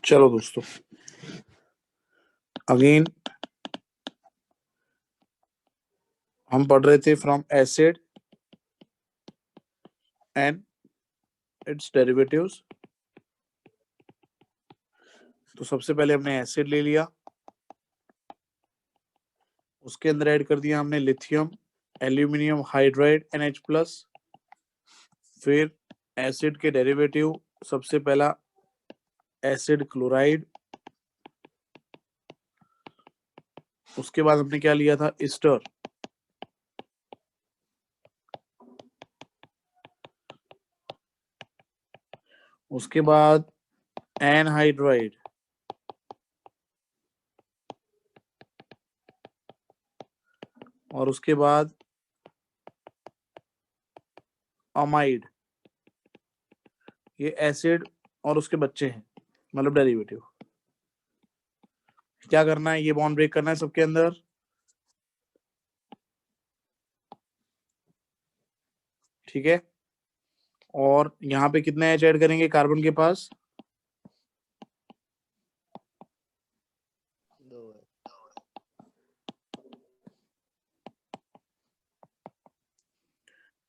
चलो दोस्तों, अगेन हम पढ़ रहे थे from acid and it's derivatives. तो सबसे पहले हमने एसिड ले लिया, उसके अंदर ऐड कर दिया हमने लिथियम एल्यूमिनियम हाइड्राइड NH+। फिर एसिड के डेरिवेटिव, सबसे पहला एसिड क्लोराइड, उसके बाद हमने क्या लिया था, एस्टर। उसके बाद एनहाइड्राइड, और उसके बाद अमाइड। ये एसिड और उसके बच्चे हैं, मतलब डेरिवेटिव। क्या करना है, ये बॉन्ड ब्रेक करना है सबके अंदर। ठीक है, और यहाँ पे कितने एच ऐड करेंगे कार्बन के पास?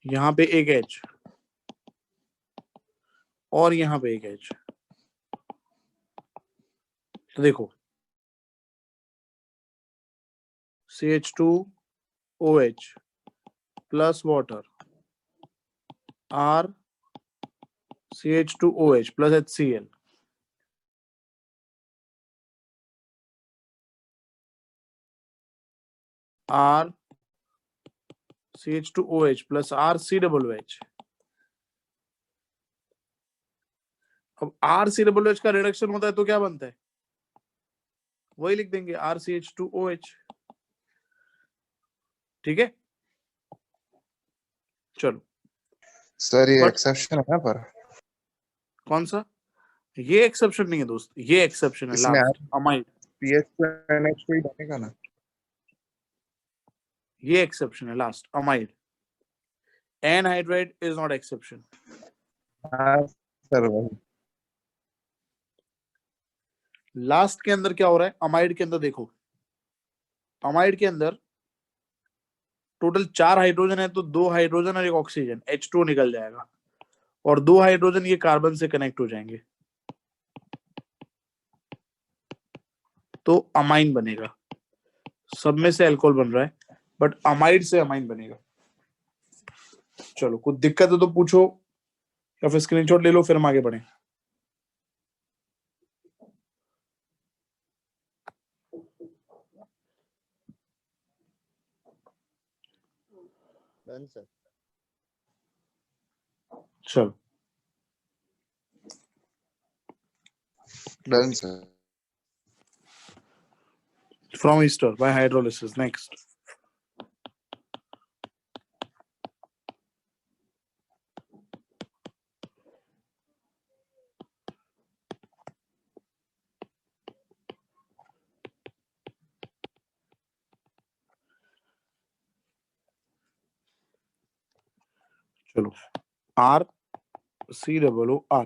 यहाँ पे एक एच और यहाँ पे एक एच। तो देखो CH2OH plus water R CH2OH plus HCl। R CH2OH plus R COOH। अब R COOH का रिडक्शन होता है तो क्या बनता है, वही लिख देंगे R CH2OH। ठीक है, चलो। सर ये But एक्सेप्शन है ना, पर कौन सा? ये एक्सेप्शन नहीं है दोस्त, ये एक्सेप्शन है इसमें लास्ट, अमाइड। पीएच NH ही बनेगा ना। ये एक्सेप्शन है last, amide. Anhydride is not exception. हाँ सर वही। लास्ट के अंदर क्या हो रहा है, अमाइड के अंदर देखो, अमाइड के अंदर टोटल 4 हाइड्रोजन है, तो 2 हाइड्रोजन और एक ऑक्सीजन H2O निकल जाएगा, और 2 हाइड्रोजन ये कार्बन से कनेक्ट हो जाएंगे, तो अमाइन बनेगा। सब में से अल्कोहल बन रहा है, बट अमाइड से अमाइन बनेगा। चलो, कुछ दिक्कत है तो पूछो, या फिर स्क्रीनशॉट ले लो, फिर हम आगे बढ़े। चलो, done sir. From Easter bye hydrolysis. Next, चलो, R COOR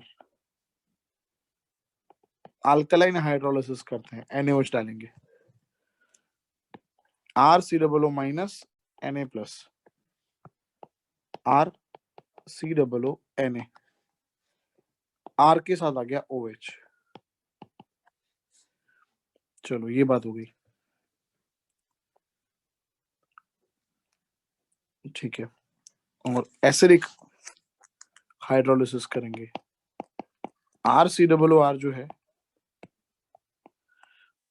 अल्कलाइन हाइड्रोलिसिस करते हैं, NaOH डालेंगे, R COO minus Na plus R COO Na, R के साथ आ गया OH। चलो, ये बात हो गई। ठीक है, और एसिडिक हाइड्रोलिसिस करेंगे। R COOR जो है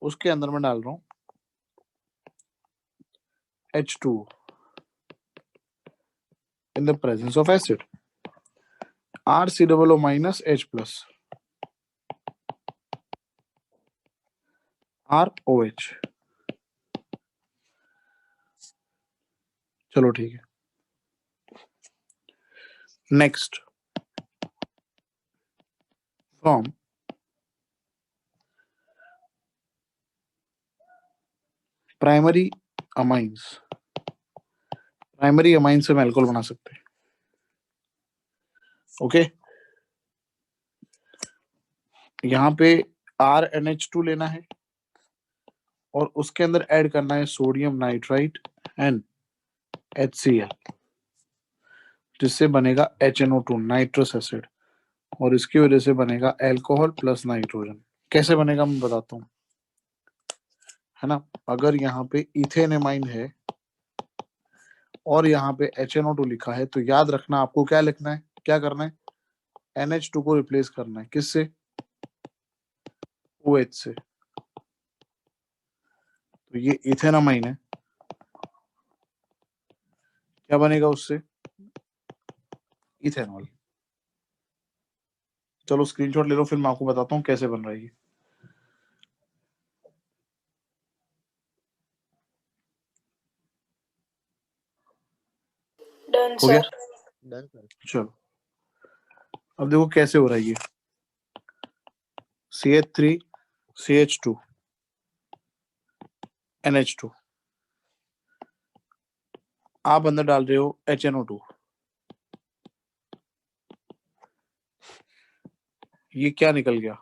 उसके अंदर मैं डाल रहा हूं H2 in the presence of acid, R COO minus H plus ROH। चलो ठीक है, next, from primary amines. Primary amine से हम अल्कोहल बना सकते हैं। ओके, यहाँ पे RNH2 लेना है और उसके अंदर ऐड करना है सोडियम नाइट्राइट एंड HCl, जिससे बनेगा HNO2 नाइट्रस एसिड, और इसकी वजह से बनेगा अल्कोहल प्लस नाइट्रोजन। कैसे बनेगा मैं बताता हूँ, है ना। अगर यहाँ पे इथेनेमाइन है और यहाँ पे HNO2 लिखा है, तो याद रखना आपको क्या लिखना है, क्या करना है, NH2 को रिप्लेस करना है। किससे? OH से। तो ये इथेनामाइन है, क्या बनेगा उससे, इथेनॉल। चलो स्क्रीनशॉट ले लो, फिर मैं आपको बताता हूँ कैसे बन रहा है ये। डन हो गया? सर। Done sir. चलो अब देखो कैसे हो रहा है ये। CH3 CH2 NH2, आप अंदर डाल रहे हो HNO2। ये क्या निकल गया,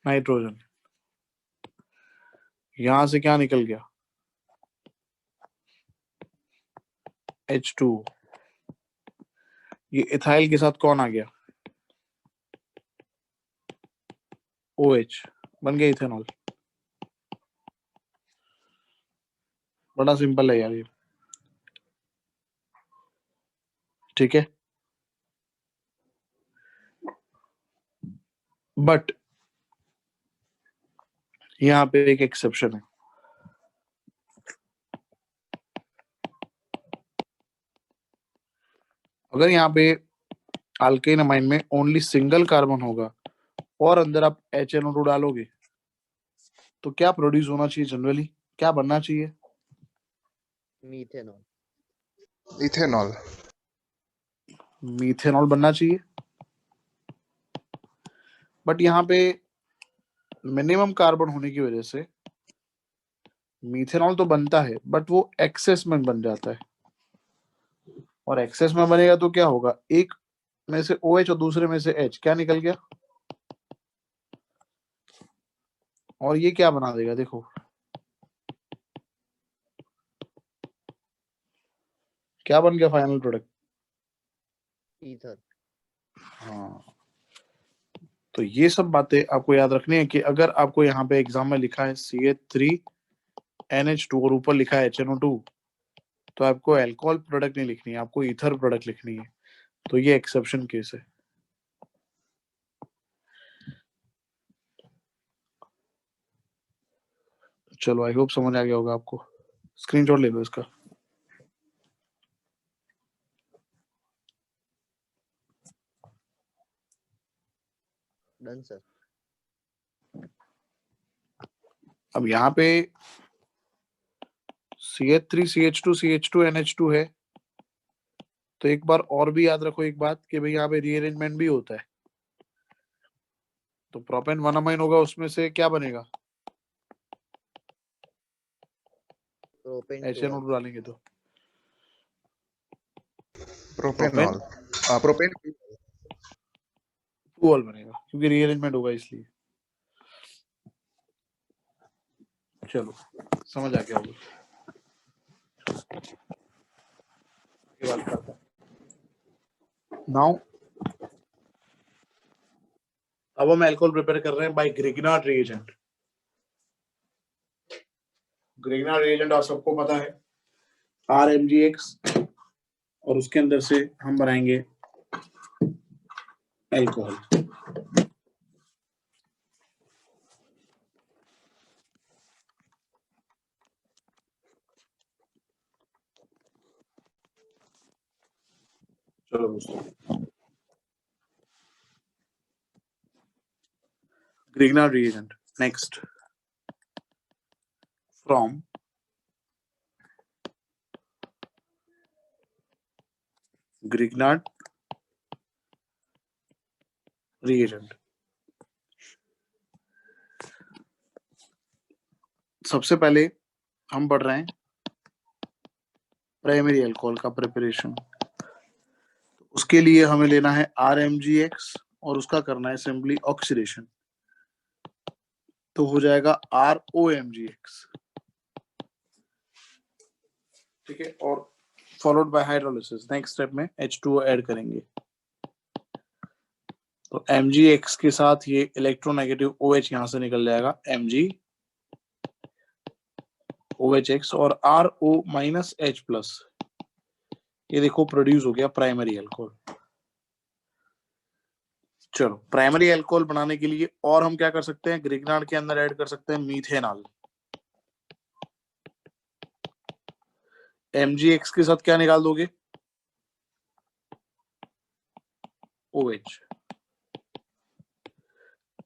नाइट्रोजन। यहां से क्या निकल गया, H2। ये इथाइल के साथ कौन आ गया, OH, बन गया इथेनॉल। बड़ा सिंपल है यार ये, ठीक है। बट यहाँ पे एक एक्सेप्शन है। अगर यहाँ पे अल्केन अमाइन में ओनली सिंगल कार्बन होगा और अंदर आप HNO2 डालोगे, तो क्या प्रोड्यूस होना चाहिए जनरली, क्या बनना चाहिए, मीथेनॉल। इथेनॉल। मीथेनॉल बनना चाहिए। बट यहाँ पे मिनिमम कार्बन होने की वजह से मीथेनॉल तो बनता है, बट वो एक्सेस में बन जाता है, और एक्सेस में बनेगा तो क्या होगा, एक में से OH और दूसरे में से H, क्या निकल गया, और ये क्या बना देगा, देखो क्या बन गया फाइनल प्रोडक्ट, ईथर। हाँ। तो ये सब बातें आपको याद रखनी है कि अगर आपको यहाँ पे एग्जाम में लिखा है CH3NH2 और ऊपर लिखा है HNO2, तो आपको अल्कोहल प्रोडक्ट नहीं लिखनी है, आपको ईथर प्रोडक्ट लिखनी है। तो ये एक्सेप्शन केस है। चलो आई होप समझ आ गया होगा आपको। स्क्रीनशॉट ले लो इसका। Done sir. अब यहाँ पे CH3 CH2 CH2 NH2 है, तो एक बार और भी याद रखो एक बात कि भाई यहाँ पे रीअरेंजमेंट भी होता है। तो प्रोपेन 1 अमाइन होगा, उसमें से क्या बनेगा, प्रोपेन HNO2 डालेंगे तो प्रोपेनॉल। प्रोपेन। 2 बनेगा, क्योंकि रीअरेंजमेंट होगा इसलिए। चलो समझ आ गया होगा। नाउ अब हम अल्कोहल प्रिपेयर कर रहे हैं by Grignard reagent. Grignard reagent आप सबको पता है, RMgX, और उसके अंदर से हम बनाएंगे अल्कोहल। चलो दोस्तों, Grignard reagent. Next, from Grignard reagent. सबसे पहले हम पढ़ रहे हैं प्राइमरी अल्कोहल का प्रिपरेशन। उसके लिए हमें लेना है RMgX और उसका करना है सिंपली ऑक्सीडेशन, तो हो जाएगा ROMgX, ठीक है। और followed by hydrolysis, next step में H2O ऐड करेंगे, तो MgX के साथ ये इलेक्ट्रोनेगेटिव OH यहां से निकल जाएगा, MgOHX, और RO-H+, ये देखो प्रोड्यूस हो गया प्राइमरी अल्कोहल। चलो, प्राइमरी अल्कोहल बनाने के लिए और हम क्या कर सकते हैं, ग्रिग्नार्ड के अंदर ऐड कर सकते हैं मीथेनॉल। MgX के साथ क्या निकाल दोगे, OH,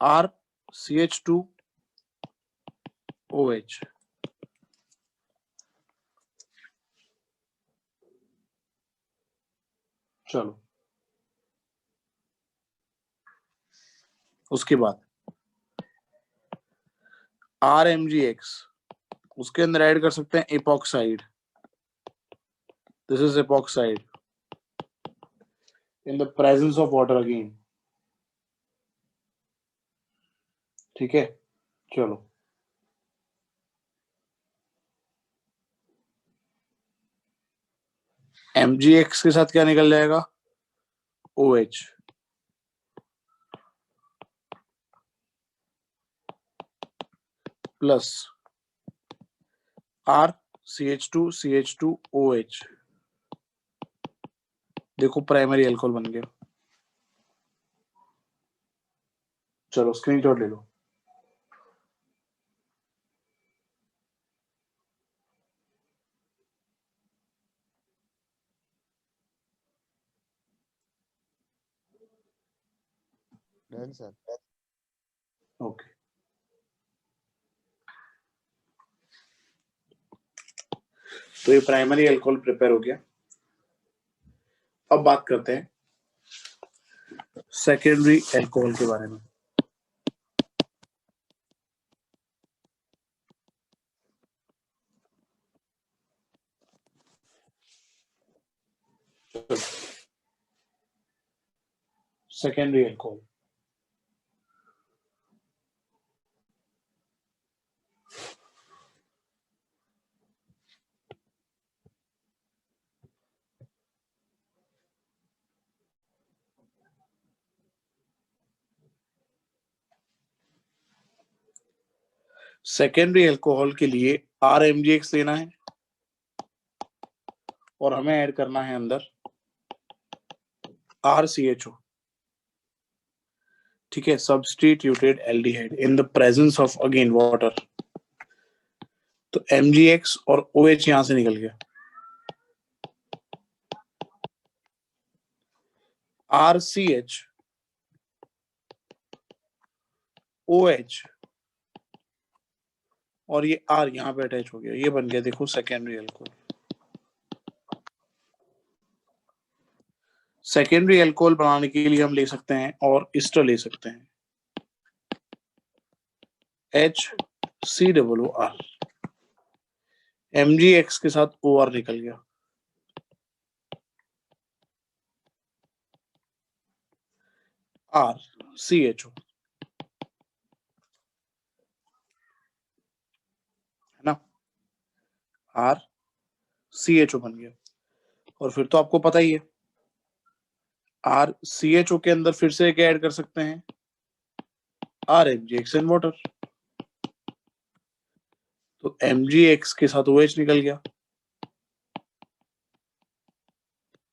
RCH2OH, चलो उसके बाद RMgX, उसके अंदर ऐड कर सकते हैं epoxide, this is epoxide in the presence of water again, ठीक है। चलो MgX के साथ क्या निकल जाएगा, OH, प्लस RCH2CH2OH, देखो प्राइमरी अल्कोहल बन गया। चलो स्क्रीनशॉट ले लो। Done sir. ओके, तो ये प्राइमरी अल्कोहल प्रिपेयर हो गया। अब बात करते हैं सेकेंडरी अल्कोहल के बारे में। सेकेंडरी अल्कोहल, सेकेंडरी अल्कोहल के लिए RMgX लेना है और हमें ऐड करना है अंदर RCHO, ठीक है, substituted aldehyde in the presence of again water, तो MgX और OH यहां से निकल गया, RCHOH और ये R यहां पे अटैच हो गया, ये बन गया देखो सेकेंडरी अल्कोहल। सेकेंडरी अल्कोहल बनाने के लिए हम ले सकते हैं और एस्टर ले सकते हैं, HCOOR, MgX के साथ OR निकल गया, RCHO, है ना, RCHO बन गया। और फिर तो आपको पता ही है RCHO के अंदर फिर से क्या ऐड कर सकते हैं, RMgX इन वाटर, तो MgX के साथ OH निकल गया,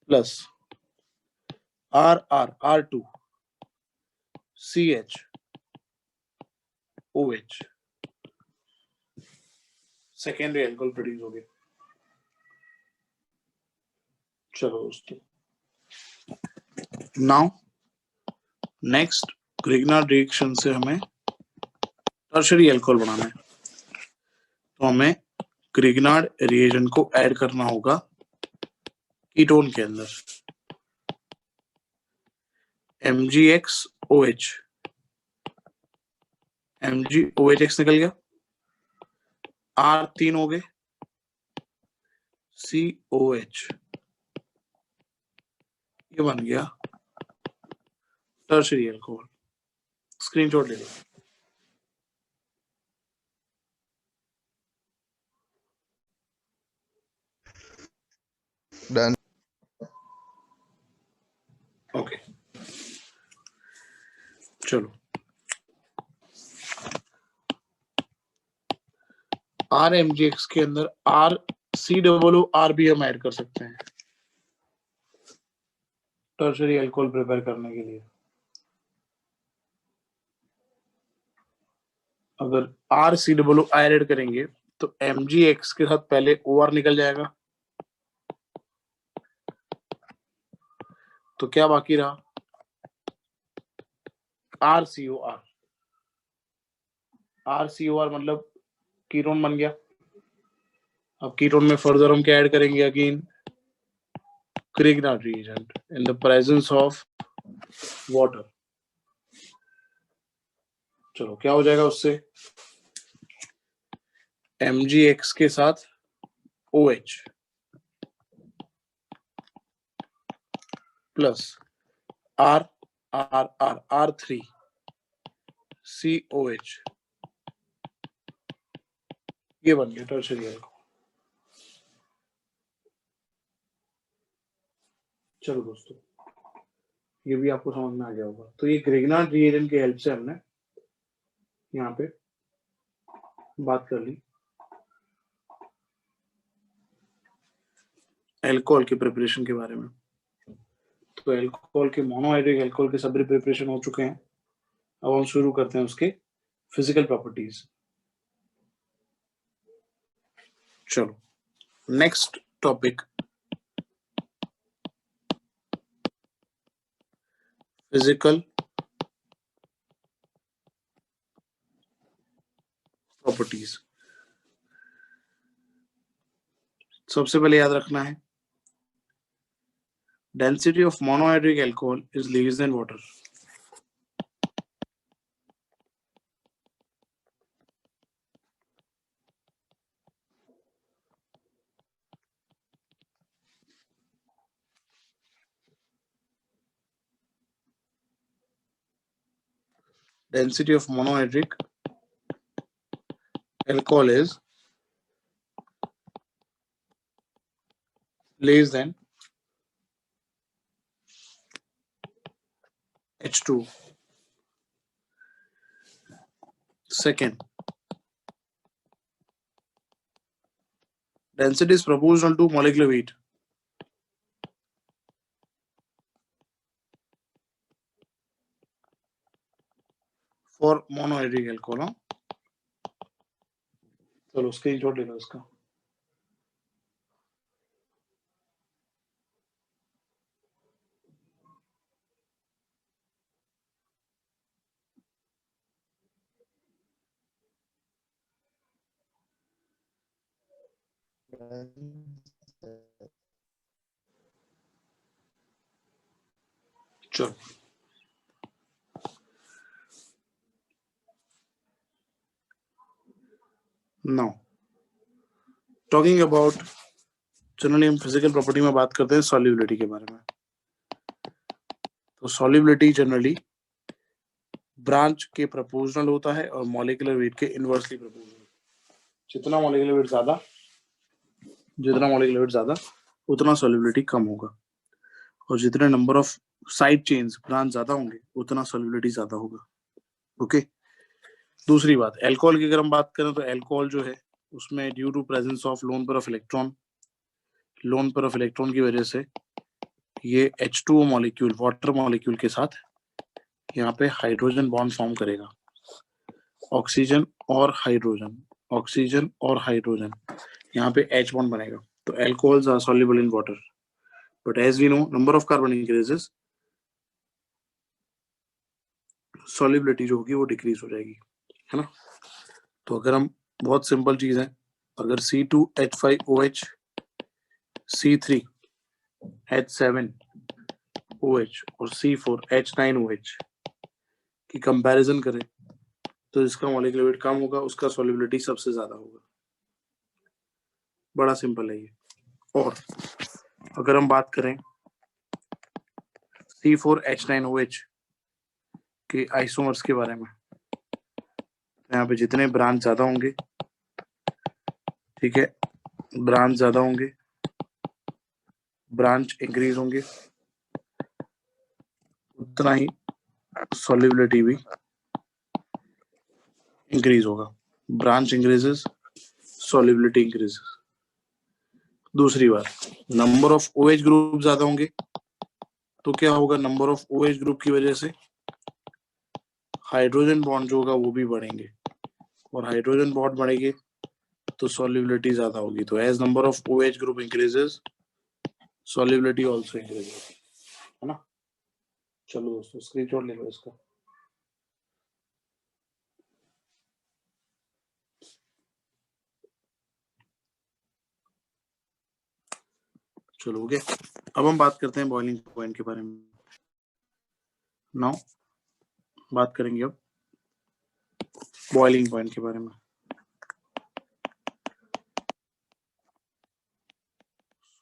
plus R2 CH OH, secondary alcohol produce हो गया। चलो दोस्तों, नाउ नेक्स्ट ग्रिग्नार्ड रिएक्शन से हमें टर्शरी अल्कोहल बनाना है, तो हमें ग्रिग्नार्ड रिएजेंट को ऐड करना होगा कीटोन के अंदर, MgXOH, MgOHX निकल गया, R 3 हो गए, COH, ये ये बन गया टर्शियरी अल्कोहल। स्क्रीनशॉट ले लो। डन। ओके चलो, RMGX के अंदर RCOO भी हम ऐड कर सकते हैं टर्शियरी अल्कोहल प्रिपेयर करने के लिए। अगर RCOO ऐड करेंगे तो MgX के साथ पहले OR निकल जाएगा, तो क्या बाकी रहा? RCOR। RCOR मतलब कीटोन बन गया। अब कीटोन में फर्दर हम क्या ऐड करेंगे? Again Grignard reagent in the presence of water। चलो क्या हो जाएगा उससे? MgX के साथ OH प्लस R3 COH, ये बन गया टर्शियरी अल्कोहल। चलो दोस्तों, ये भी आपको समझ में आ गया होगा। तो ये ग्रिग्नार्ड रिएजेंट की हेल्प से हमने यहाँ पे बात कर ली अल्कोहल के प्रिपरेशन के बारे में। तो अल्कोहल के, मोनोहाइड्रिक अल्कोहल के सभी प्रिपरेशन हो चुके हैं। अब हम शुरू करते हैं उसके फिजिकल प्रॉपर्टीज। चलो नेक्स्ट टॉपिक, फिजिकल प्रॉपर्टीज। सबसे पहले याद रखना है, density of monohydric alcohol is less than water. Density of monohydric alcohol is less than H2. Second, density is proportional to molecular weight. For monohydric alcohol, चलो screenshot ले लो इसका। चलो now talking about, generally हम physical property में बात करते हैं solubility के बारे में। तो सॉल्युबिलिटी जनरली ब्रांच के प्रोपोर्शनल होता है और मॉलिक्यूलर वेट के इनवर्सली प्रोपोर्शनल। जितना मॉलिक्यूलर वेट ज्यादा उतना सॉल्युबिलिटी कम होगा, और जितने number of side chains branch ज्यादा होंगे उतना सॉल्युबिलिटी ज्यादा होगा। ओके। दूसरी बात, अल्कोहल की अगर हम बात करें तो अल्कोहल जो है उसमें due to presence of lone pair of electron की वजह से ये H2O मॉलिक्यूल वाटर मॉलिक्यूल के साथ यहाँ पे हाइड्रोजन बॉन्ड फॉर्म करेगा। ऑक्सीजन और हाइड्रोजन यहाँ पे H बॉन्ड बनेगा। तो alcohols are soluble in water, but as we know number of carbon increases, solubility जो होगी वो डिक्रीज हो जाएगी, है ना। तो अगर हम, बहुत सिंपल चीज है, अगर C2H5OH C3H7OH और C4H9OH की कंपैरिजन करें तो जिसका मॉलिक्यूलर वेट कम होगा उसका सॉल्युबिलिटी सबसे ज्यादा होगा। बड़ा सिंपल है ये। और अगर हम बात करें C4H9OH के आइसोमर्स के बारे में। यहाँ पे जितने ब्रांच ज्यादा होंगे, ठीक है, ब्रांच ज्यादा होंगे, ब्रांच इंक्रीज होंगे, उतना ही सॉल्युबिलिटी भी इंक्रीज होगा। Branch increases, solubility increases. दूसरी बात, नंबर ऑफ OH ग्रुप ज्यादा होंगे तो क्या होगा, नंबर ऑफ OH ग्रुप की वजह से हाइड्रोजन बॉन्ड जो होगा वो भी बढ़ेंगे, और हाइड्रोजन बॉन्ड बढ़ेंगे तो सॉल्युबिलिटी ज्यादा होगी। तो as number of OH group increases, solubility also increases, है ना। चलो दोस्तों स्क्रीनशॉट ले लो इसका। चलो ओके, अब हम बात करते हैं बॉइलिंग पॉइंट के बारे में। नाउ बात करेंगे अब बॉइलिंग पॉइंट के बारे में।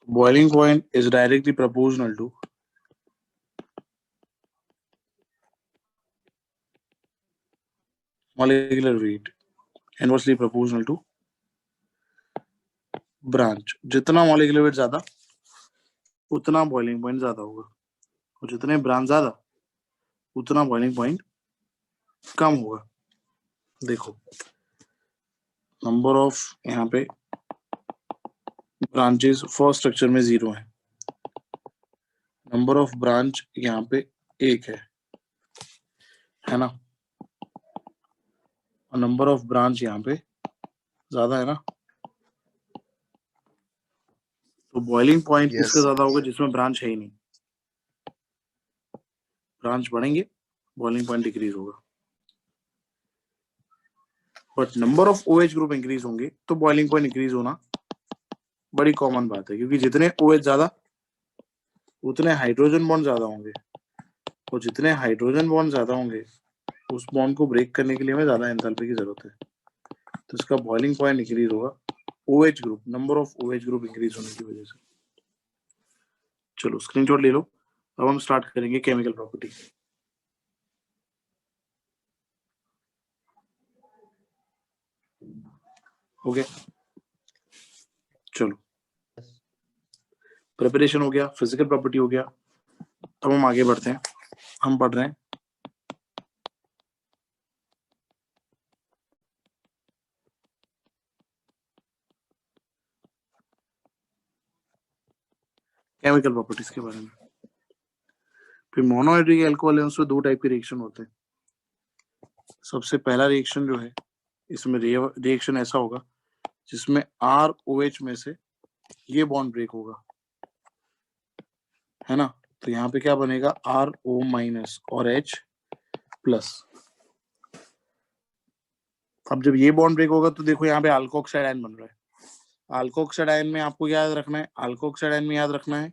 Boiling point is directly proportional to molecular weight, inversely proportional to branch। जितना molecular weight ज्यादा उतना boiling point ज्यादा होगा, और जितने ब्रांच ज्यादा उतना boiling point कम होगा। देखो नंबर ऑफ यहाँ पे ब्रांचेस फर्स्ट स्ट्रक्चर में 0 है, नंबर ऑफ ब्रांच यहाँ पे 1 है ना, और नंबर ऑफ ब्रांच यहाँ पे ज्यादा है ना। तो बॉइलिंग पॉइंट Yes. किसका ज्यादा होगा, जिसमें ब्रांच है ही नहीं। ब्रांच बढ़ेंगे, बॉइलिंग पॉइंट डिक्रीज होगा। But number of OH group increase होंगे तो बॉइलिंग पॉइंट इंक्रीज होना बड़ी कॉमन बात है, क्योंकि जितने OH ज्यादा उतने हाइड्रोजन बॉन्ड ज्यादा होंगे, और जितने हाइड्रोजन बॉन्ड ज्यादा होंगे उस बॉन्ड को ब्रेक करने के लिए हमें ज्यादा एंथैल्पी की जरूरत है। तो इसका बॉइलिंग पॉइंट इंक्रीज होगा OH group, number of OH group increase होने की वजह से। चलो स्क्रीनशॉट ले लो, अब हम स्टार्ट करेंगे केमिकल प्रॉपर्टी। ओके चलो, प्रिपरेशन हो गया, फिजिकल प्रॉपर्टी हो गया, अब हम आगे बढ़ते हैं। हम पढ़ रहे हैं केमिकल प्रॉपर्टीज के बारे में। फिर मोनोहाइड्रिक अल्कोहल है, उसमें 2 टाइप के रिएक्शन होते हैं। सबसे पहला रिएक्शन जो है, इसमें रिएक्शन ऐसा होगा जिसमें ROH में से ये बॉन्ड ब्रेक होगा, है ना। तो यहाँ पे क्या बनेगा, RO- और H+। अब जब ये बॉन्ड ब्रेक होगा तो देखो यहाँ पे अल्कोक्साइड आयन बन रहा है। अल्कोक्साइड आयन में आपको याद रखना है, अल्कोक्साइड आयन में याद रखना है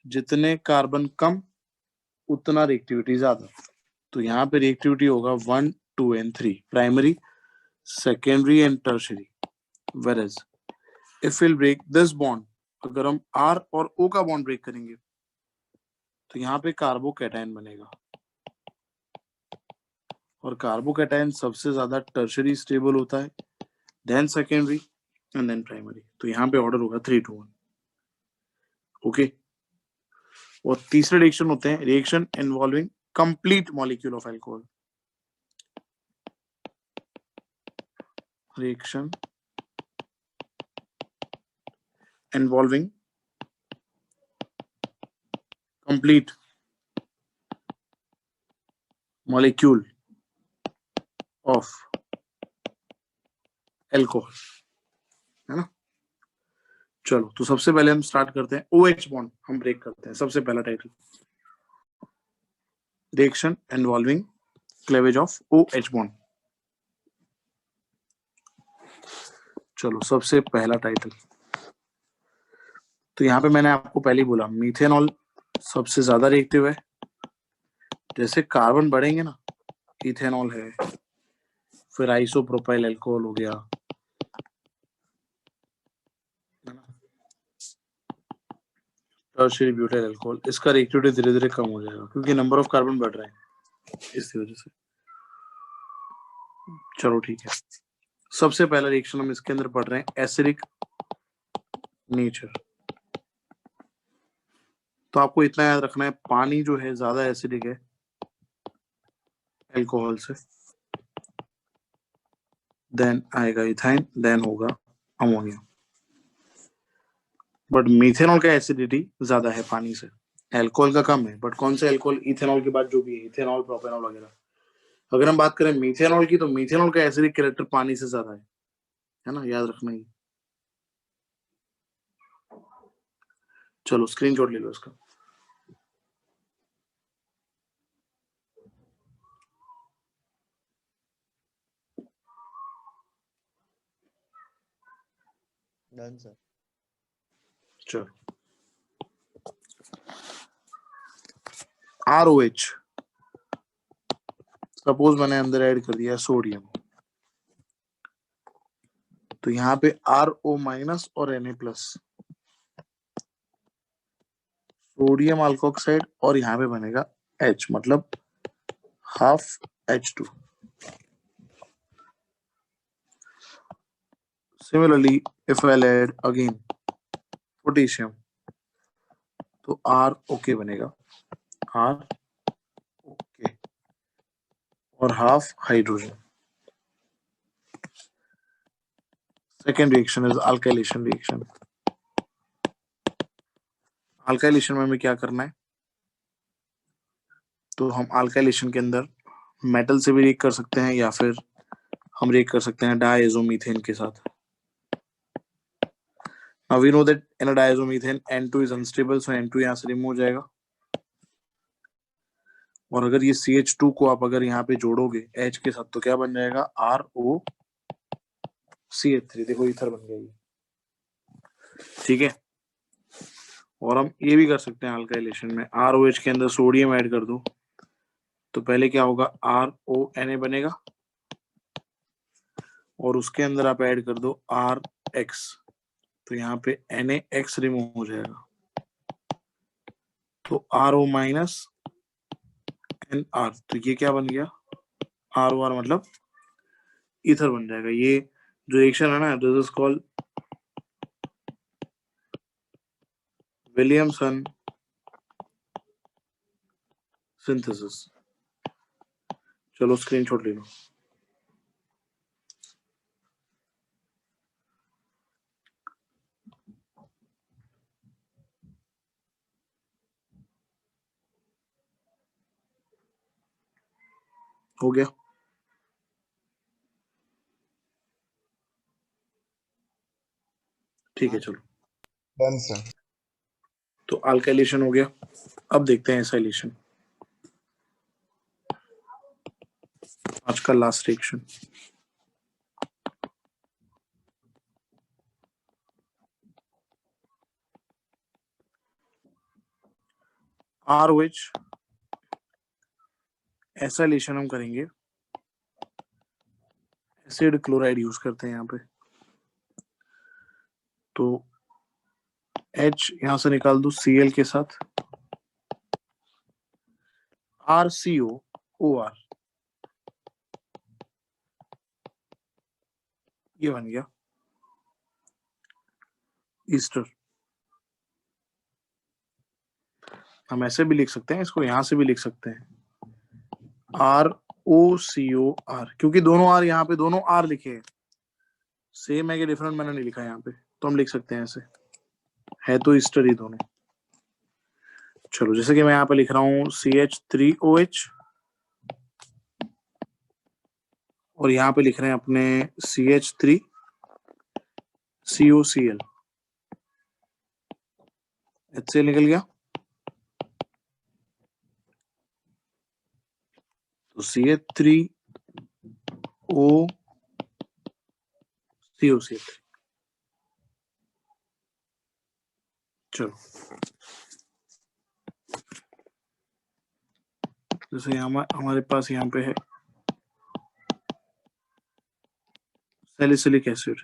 जितने कार्बन कम उतना रिएक्टिविटी ज्यादा। तो यहाँ पे रिएक्टिविटी होगा 1, 2 and 3, primary, secondary and tertiary. Whereas if we'll break this bond, अगर हम R और O का बॉन्ड ब्रेक करेंगे तो यहाँ पे कार्बोकैटायन बनेगा, और कार्बोकैटायन सबसे ज्यादा टर्शरी स्टेबल होता है, then secondary and then primary. तो यहाँ पे ऑर्डर होगा 3 to 1। ओके, और तीसरे रिएक्शन होते हैं reaction involving complete molecule of alcohol. Reaction involving complete molecule of alcohol, है ना। चलो तो सबसे पहले हम स्टार्ट करते हैं OH बॉन्ड हम ब्रेक करते हैं। सबसे पहला title, reaction involving cleavage of OH bond. चलो सबसे पहला टाइटल, तो यहाँ पे मैंने आपको पहले ही बोला मीथेनॉल सबसे ज्यादा रिएक्टिव है। जैसे कार्बन बढ़ेंगे ना, इथेनॉल है, फिर आइसोप्रोपाइल अल्कोहल हो गया, टर्शियरी ब्यूटाइल अल्कोहल, इसका रिएक्टिविटी धीरे धीरे कम हो जाएगा क्योंकि नंबर ऑफ कार्बन बढ़ रहे हैं इसी वजह से। चलो ठीक है, सबसे पहला रिएक्शन हम इसके अंदर पढ़ रहे हैं एसिडिक नेचर। तो आपको इतना याद रखना है, पानी जो है ज्यादा एसिडिक है अल्कोहल से, देन आएगा इथाइन, देन होगा अमोनिया। बट मिथेनॉल का एसिडिटी ज्यादा है पानी से, अल्कोहल का कम है। बट कौन से अल्कोहल, इथेनॉल के बाद जो भी है, इथेनॉल, प्रोपेनॉल वगैरह। अगर हम बात करें मिथेनॉल की, तो मिथेनॉल का एसिडिक कैरेक्टर पानी से ज्यादा है ना, याद रखना ही। चलो स्क्रीनशॉट ले लो इसका। Done sir. चलो ROH, सपोज मैंने अंदर ऐड कर दिया सोडियम, तो यहाँ पे RO माइनस और Na प्लस, सोडियम अल्कोक्साइड, और यहाँ पे बनेगा H, मतलब half H2। Similarly, if I'll add again potassium, तो ROK बनेगा, ROK, और half hydrogen. Second reaction is alkylation reaction. Alkylation में हमें क्या करना है, तो हम अल्काइलेशन के अंदर मेटल से भी रिएक्ट कर सकते हैं, या फिर हम रिएक्ट कर सकते हैं डायज़ोमीथेन के साथ। Now we know that in a diazomethane N2 is unstable, so N2 यहाँ से रिमूव हो जाएगा। और अगर ये CH2 को आप अगर यहाँ पे जोड़ोगे H के साथ, तो क्या बन जाएगा, ROCH3। देखो ईथर बन गया ये, ठीक है। और हम ये भी कर सकते हैं अल्काइलेशन में, ROH के अंदर सोडियम ऐड कर दो, तो पहले क्या होगा, RONA बनेगा, और उसके अंदर आप ऐड कर दो RX, तो यहाँ पे NaX रिमूव हो जाएगा, तो RO माइनस NR, तो ये क्या बन गया, ROR, मतलब ईथर बन जाएगा। ये जो रिएक्शन है ना, this is called Williamson synthesis. चलो स्क्रीनशॉट ले लो। हो गया, ठीक है। चलो डन सर। तो अल्काइलेशन हो गया, अब देखते हैं एसाइलेशन, आज का लास्ट रिएक्शन। ROH एसाइलेशन हम करेंगे, एसिड क्लोराइड यूज करते हैं यहाँ पे, तो H यहां से निकाल दो Cl के साथ, RCOOR, ये बन गया ईस्टर। हम ऐसे भी लिख सकते हैं इसको, यहां से भी लिख सकते हैं ROCOR, क्योंकि दोनों R यहाँ पे दोनों R लिखे हैं, सेम है कि डिफरेंट मैंने नहीं लिखा यहाँ पे, तो हम लिख सकते हैं ऐसे, है तो ईस्टर ही दोनों। चलो जैसे कि मैं यहाँ पे लिख रहा हूँ CH3OH, और यहाँ पे लिख रहे हैं अपने CH3COCl, HCl निकल गया, तो CH3OCOCl। चलो जैसे हमारे पास यहाँ पे है सैलिसिलिक एसिड,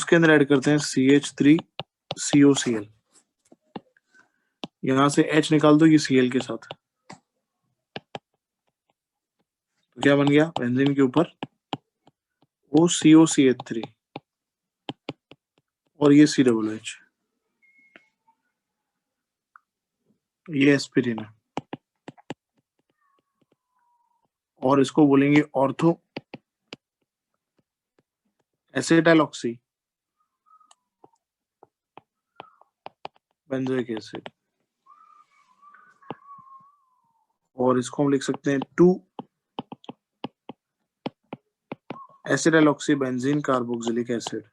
उसके अंदर ऐड करते हैं CH3COCl। यहां से H निकाल दो ये Cl के साथ, तो क्या बन गया बेंजीन के ऊपर OCOCH3 और ये COOH, ये एस्पिरिन है और इसको बोलेंगे ortho acetyl oxy benzoic acid, और इसको हम लिख सकते हैं 2 acetyl oxy benzene carboxylic acid.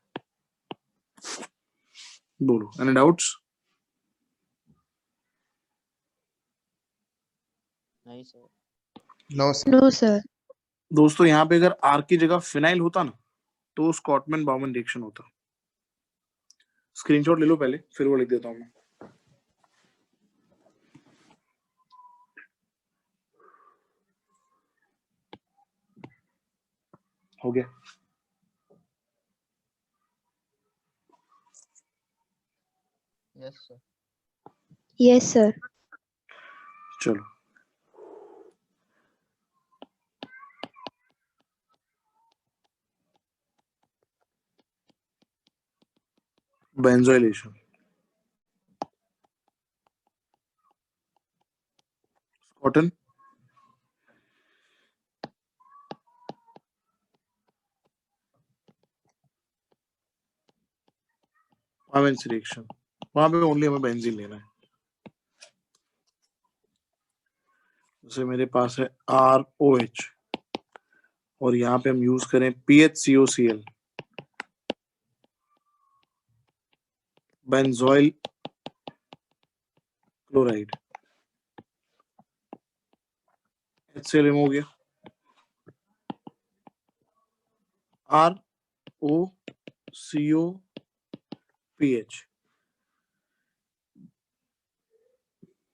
बोलो एनी डाउट्स? नहीं sir. No sir. No sir. दोस्तों यहाँ पे अगर आर की जगह फिनाइल होता ना तो स्कॉटमैन बाउमन रिएक्शन होता। स्क्रीनशॉट ले लो पहले, फिर वो लिख देता हूँ मैं। हो गया? Yes sir. Yes sir. चलो बेंजोइलेशन, कॉटन बाउमन रिएक्शन, वहां पे ओनली हमें बेंजीन लेना है। जैसे मेरे पास है ROH और यहाँ पे हम यूज करें PHCOCl, बेंजोइल क्लोराइड, HCl हो गया, ROCOPH,